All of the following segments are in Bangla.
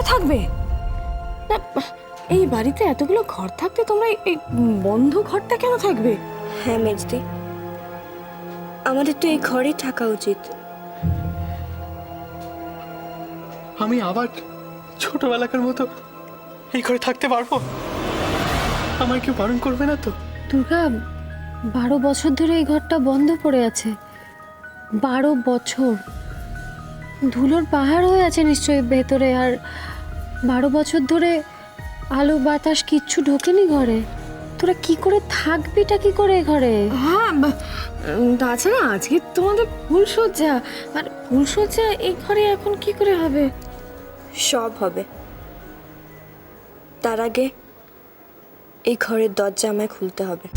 থাকবে না? এই বাড়িতে এতগুলো ঘর থাকতে তোমরা এই বন্ধ ঘরটা কেন থাকবে? হ্যাঁ মেজদি, আমাদের তো এই ঘরেই থাকা উচিত। আমি আবার ছোটবেলাকার মতো এই ঘরে থাকতে পারবো? আমার কেউ বারণ করবে না তো? দুর্গা, 12 বছর ধরে এই ঘরটা বন্ধ পড়ে আছে। 12 বছর ধুলোর পাহাড় হয়ে আছে নিশ্চয়ই ভেতরে। আর 12 বছর ধরে আলো বাতাস কিচ্ছু ঢোকেনি ঘরে। তোরা কি করে থাকবিটা কি করে ঘরে? হ্যাঁ, তাছাড়া আজকে তোমাদের ফুলসজ্জা, আর ফুলসজ্জা এই ঘরে এখন কি করে হবে? সব হবে, তার আগে এই ঘরের দরজা আমায় খুলতে হবে।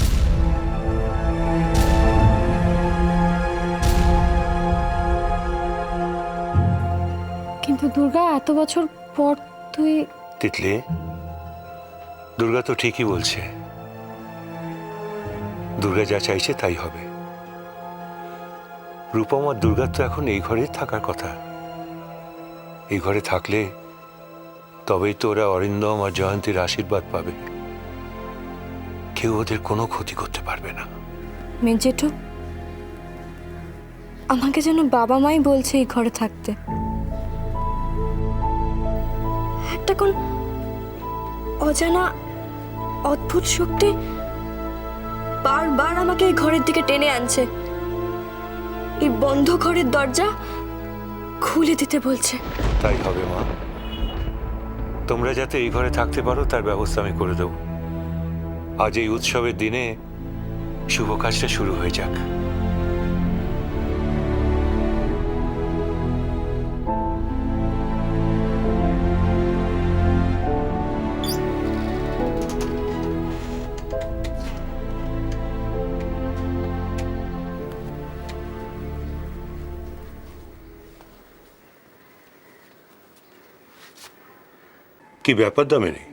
কিন্তু দুর্গা, এত বছর পর তুই... তিতলি, দুর্গা তো ঠিকই বলছে। দুর্গা যা চাইছে তাই হবে। রূপম আর দুর্গার তো এখন এই ঘরে থাকার কথা। এই ঘরে থাকলে তবেই তো ওরা অরিন্দম আর জয়ন্তীর আশীর্বাদ পাবে। কেউ ওদের কোনো ক্ষতি করতে পারবে না। মেজেঠু, আমাকে যেন বাবা মাই বলছে এই ঘরে থাকতে। একটা কোন অজানা অদ্ভুত শক্তি বারবার আমাকে এই ঘরের দিকে টেনে আনছে। এই বন্ধ ঘরের দরজা খুলে দিতে বলছে। তাই হবে মা। তোমরা যাতে এই ঘরে থাকতে পারো তার ব্যবস্থা আমি করে দেব। আজ এই উৎসবের দিনে শুভ কাজটা শুরু হয়ে যাক। কি ব্যাপার দামিনী?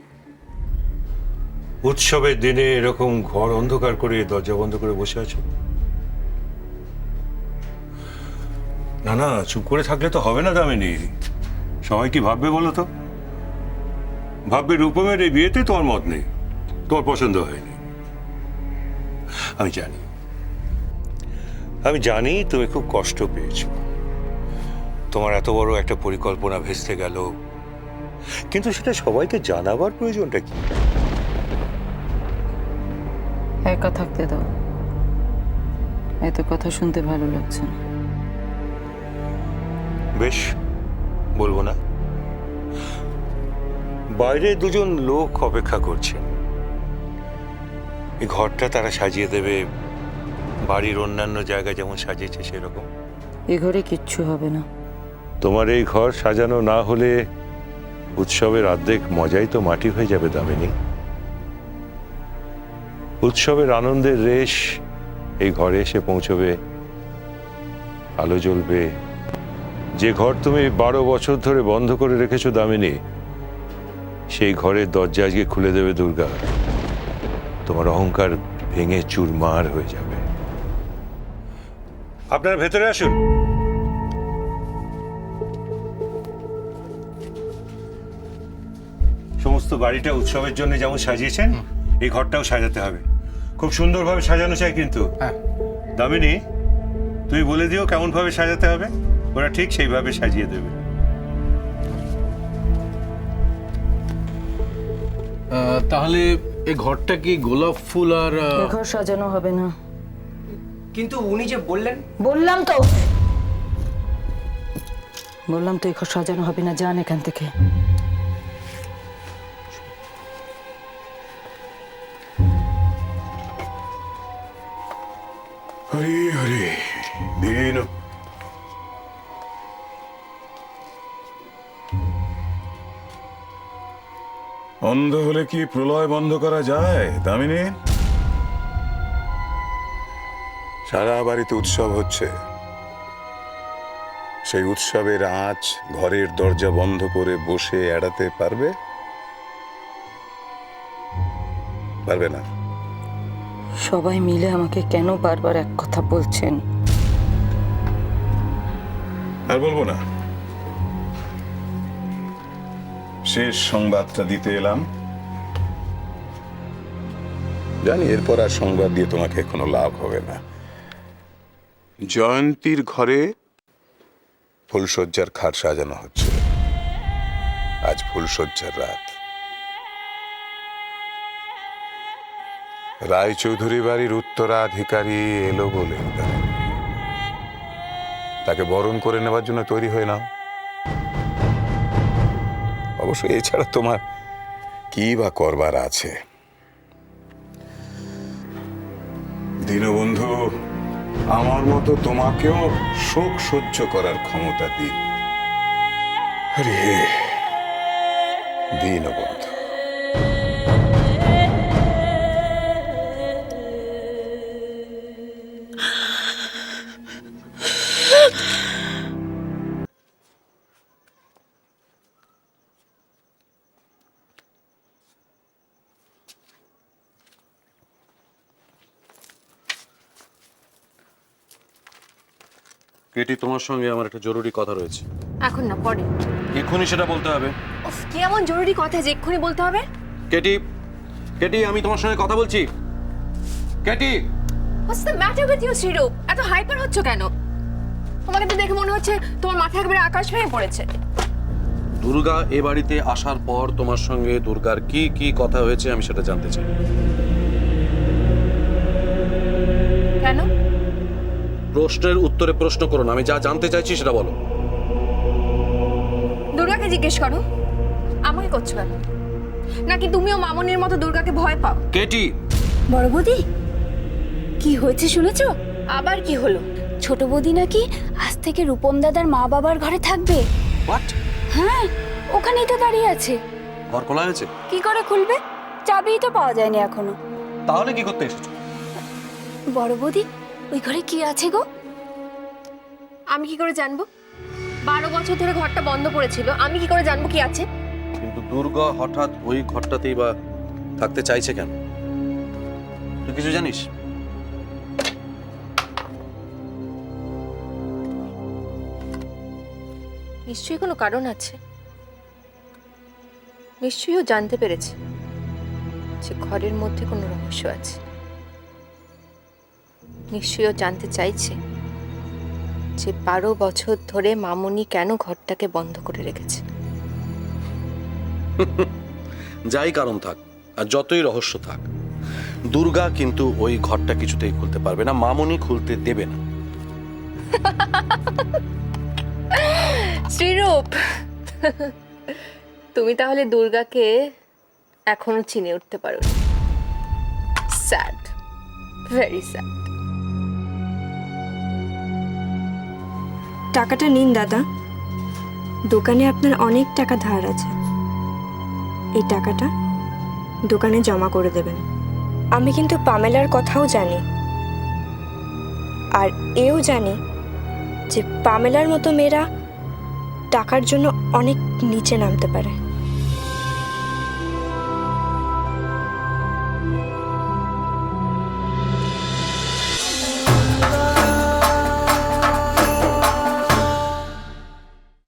উৎসবের দিনে এরকম ঘর অন্ধকার করে দরজা বন্ধ করে বসে আছো? না না, চুপ করে থাকলে তো হবে না দামিনী। সবাই কি ভাববে বলো তো? ভাববে রূপমের এই বিয়েতে তোমার মত নেই, তোমার পছন্দ হয়নি। আমি জানি তুমি খুব কষ্ট পেয়েছো। তোমার এত বড় একটা পরিকল্পনা ভেস্তে গেল, কিন্তু সেটা সবাইকে জানাবার প্রয়োজনটা কি? একা থাকতে দাও, এত কথা শুনতে ভালো লাগছে না। বেশ, বলবো না। বাইরে দুজন লোক অপেক্ষা করছে। এই ঘরটা তারা সাজিয়ে দেবে বাড়ির অন্যান্য জায়গা যেমন সাজিয়েছে সেরকম। এ ঘরে কিচ্ছু হবে না। তোমার এই ঘর সাজানো না হলে উৎসবের অর্ধেক মজাই তো মাটি হয়ে যাবে দামিনী। উৎসবের আনন্দের রেশ এই ঘরে এসে পৌঁছবে, আলো জ্বলবে। যে ঘর তুমি 12 বছর ধরে বন্ধ করে রেখেছো দামিনী, সেই ঘরের দরজা আজকে খুলে দেবে দুর্গা। তোমার অহংকার ভেঙে চুরমার হয়ে যাবে। আপনারা ভেতরে আসুন। সমস্ত বাড়িটা উৎসবের জন্য যেমন সাজিয়েছেন, এই ঘরটাও সাজাতে হবে। খুব সুন্দরভাবে সাজানো চাই কিন্তু। দামিনী, তুমি বলে দিও কেমন ভাবে সাজাতে হবে, ওরা ঠিক সেইভাবে সাজিয়ে দেবে। তাহলে এই ঘরটা কি গোলাপ ফুল আর এ ঘর সাজানো হবে না। কিন্তু উনি যে বললেন। বললাম তো এই ঘর সাজানো হবে না। যান এখান থেকে। হরি হরি দিন। অন্ধ হলে কি প্রলয় বন্ধ করা যায় দামিনী? সারা বাড়িতে উৎসব হচ্ছে, সেই উৎসবের আঁচ ঘরের দরজা বন্ধ করে বসে এড়াতে পারবে? পারবে না। সবাই মিলে আমাকে কেন বারবার এক কথা বলছেন? আর বলবো না। শেষ সংবাদটা দিতে এলাম। জানি এরপর আর সংবাদ দিয়ে তোমাকে কোনো লাভ হবে না। জয়ন্তীর ঘরে ফুলশয্যার খাট সাজানো হচ্ছে। আজ ফুলশয্যার রাত। রায়চৌধুরী বাড়ির উত্তরাধিকারী এলো বলে তাকে বরণ করে নেওয়ার জন্য তৈরি হয়ে নাও। অবশ্য এছাড়া তোমার কি বা করবার আছে? দীনবন্ধু আমার মতো তোমাকেও শোক সহ্য করার ক্ষমতা দিন। আরে দীনবন্ধু, কেটি, তোমার সঙ্গে আমার একটা জরুরি কথা রয়েছে। এখন না, পরে। এক্ষুনি সেটা বলতে হবে। উফ, কি এমন জরুরি কথা যে এক্ষুনি বলতে হবে? কেটি, কেটি, আমি তোমার সঙ্গে কথা বলছি। Katie, What's the matter with you, Shreerup? এত হাইপার হচ্ছ কেন? তোমাকে তো দেখে মনে হচ্ছে তোমার মাথা একেবারে আকাশ ভেঙে পড়েছে। দুর্গা এ বাড়িতে আসার পর তোমার সঙ্গে দুর্গার কি কি কথা হয়েছে আমি সেটা জানতে চাই। কেন? প্রশ্নের উত্তরে প্রশ্ন করো না, আমি যা জানতে চাইছি সেটা বলো। দুর্গাকে জিজ্ঞেস করো, আমাকে করছো কেন? নাকি তুমিও মামনির মতো দুর্গাকে ভয় পাও? কেটি, বড় বৌদি, কি হয়েছে শুনেছো? আবার কি হলো? ছোট বৌদি নাকি আজ থেকে রূপম দাদার মা বাবার ঘরে থাকবে। হোয়াট? হ্যাঁ, ওখানেই তো দাঁড়িয়ে আছে। ঘর খোলা হয়েছে? কি করে খুলবে? চাবিই তো পাওয়া যায়নি এখনো। তাহলে কি করতে এসেছো? বড় বৌদি, ওই ঘরে কি আছে গো? আমি কি করে জানবো? 12 বছর ধরে ঘরটা বন্ধ পড়েছিল, আমি কি করে জানবো কি আছে? কিন্তু দুর্গা হঠাৎ ওই ঘরটাতেই বা থাকতে চাইছে কেন? তুই কিছু জানিস? নিশ্চয়ই কোনো কারণ আছে। নিশ্চয়ই ও জানতে পেরেছে যে ঘরের মধ্যে কোনো রহস্য আছে। নিশ্চয়ই ও জানতে চাইছে যে 12 বছর ধরে মামুনি কেন ঘরটাকে বন্ধ করে রেখেছে। যাই কারণ থাক আর যতই রহস্য থাক, দুর্গা কিন্তু ওই ঘরটা কিছুতেই খুলতে পারবে না, মামুনি খুলতে দেবে না। শ্রীরূপ, তুমি তাহলে দুর্গাকে এখনো চিনে উঠতে পারো। Sad, very sad. টাকাটা নিন দাদা, দোকানে আপনার অনেক টাকা ধার আছে। এই টাকাটা দোকানে জমা করে দেবেন। আমি কিন্তু পামেলার কথাও জানি, আর এও জানি যে পামেলার মতো মেয়েরা টাকার জন্য অনেক নিচে নামতে পারে।